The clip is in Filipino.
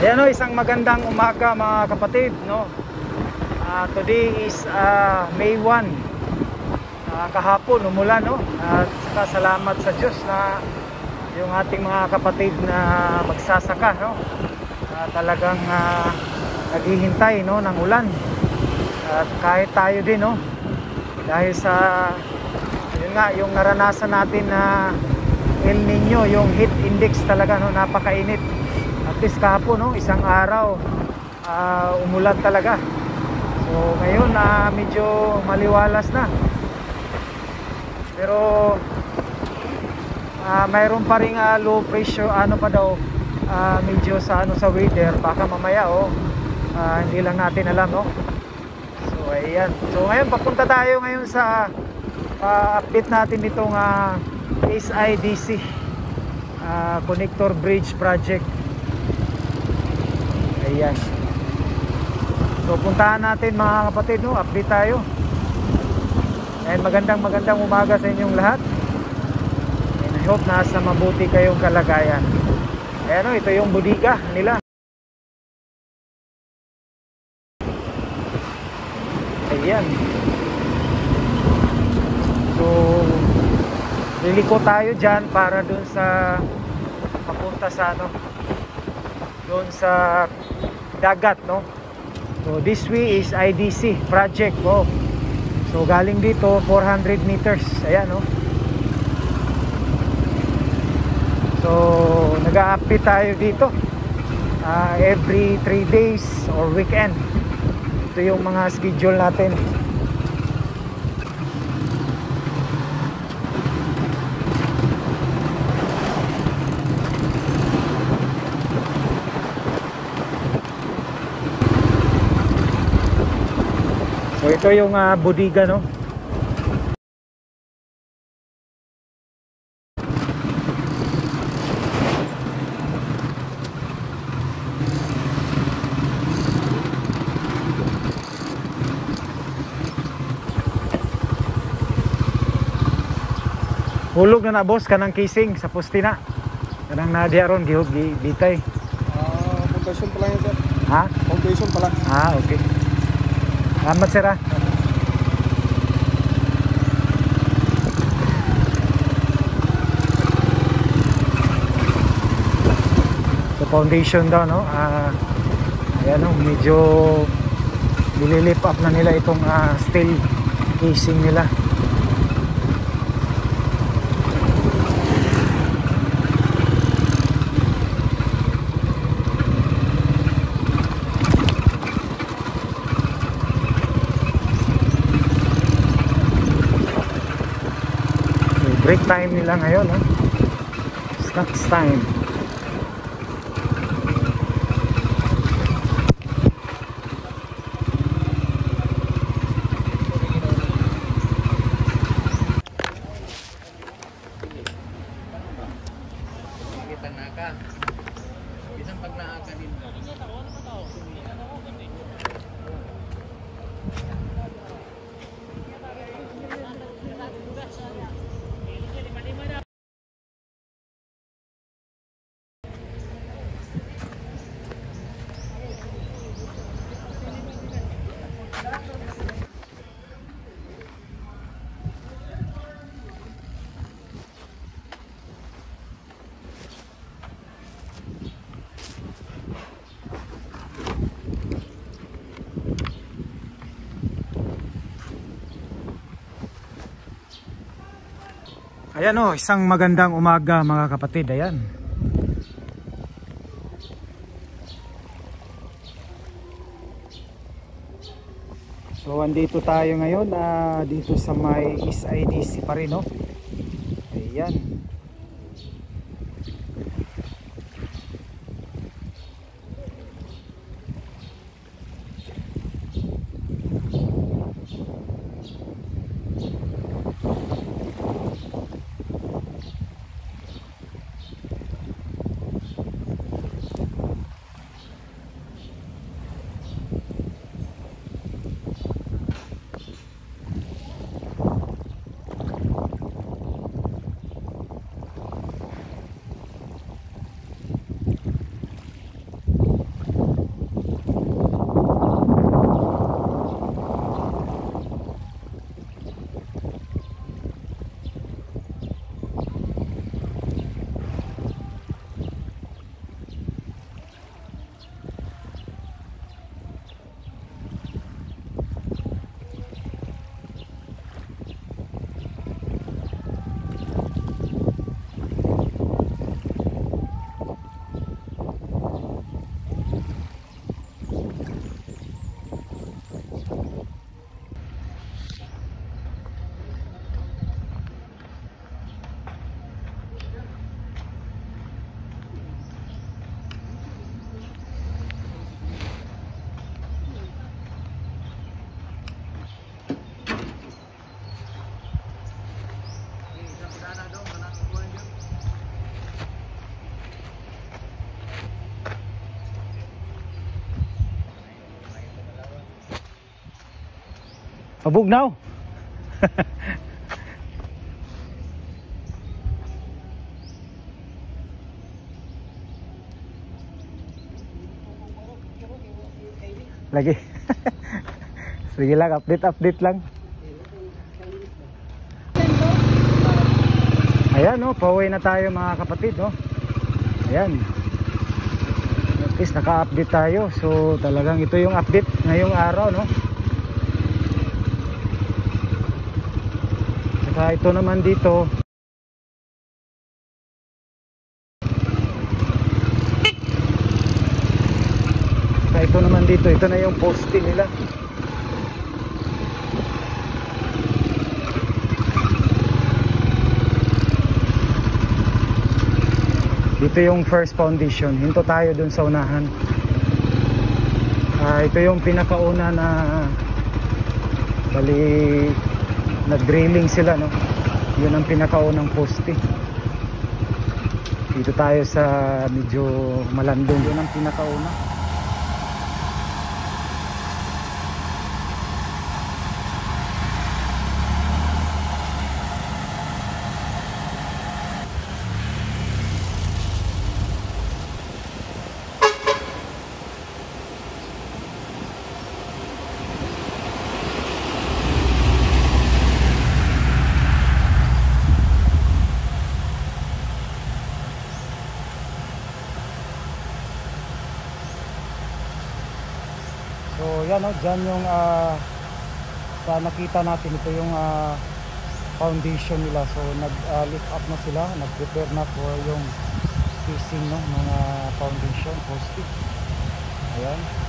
Ayan o, isang magandang umaga mga kapatid, no? Today is May 1. Kahapon umulan, no? At saka salamat sa Diyos na yung ating mga kapatid na magsasaka, no? Talagang naghihintay, no, ng ulan. At kahit tayo din, no? Dahil sa yun nga, yung naranasan natin na El Nino, yung heat index talaga, no? Napakainit. At least kahapon, no? Isang araw umulan talaga. So ngayon medyo maliwalas na. Pero mayroon pa ring low pressure, ano pa daw, medyo sa sa weather. Baka mamaya hindi lang natin alam, no? So ayan. So ngayon papunta tayo ngayon sa update natin itong SIDC Connector Bridge Project. Ayan. So puntahan natin mga kapatid, no? Update tayo. And magandang umaga sa inyong lahat. And I hope nasa mabuti kayong kalagayan. Ayan, no? Ito yung bodega nila. Ayan. So liliko tayo dyan para dun sa papunta sa dun sa dagat, no? So this way is IDC project. So galing dito 400 meters. Ayan, no? So nag-a-update tayo dito every 3 days or weekend. Ito yung mga schedule natin. So ito yung bodega, no? Hulog na boss kanang casing sa postina. Kanang nadiaron gitay. Foundation pa lang yan, sir. Ha? Foundation pa lang. Okay. Salamat, sir. So foundation daw, no? Ayan, no? Medyo nililip up na nila itong steel casing nila. Break time nila ngayon, ha? Snacks time. Kita naka. Bisang pag naaka din. Ayan, isang magandang umaga mga kapatid. Ayan. So andito tayo ngayon dito sa may SIDC pa rin, no? Ayan. Mabugnaw. Lagi. Sige lang, update lang. Ayan, no, pauwi na tayo mga kapatid, no. Ayan. At least naka-update tayo. So talagang ito yung update ngayong araw, no. Saka ito naman dito. Saka ito naman dito. Ito na yung poste nila. Dito yung first foundation. Hinto tayo dun sa unahan. Ito yung pinakauna na bali nag-drilling sila, no. Yun ang pinakaunang poste. Dito tayo sa medyo malandong. Yun ang pinakauna. So yan, no, dyan yung sa nakita natin, ito yung foundation nila. So nag-lift up na sila, nag-prepare na for yung fixing, no, mga foundation poste. Ayan.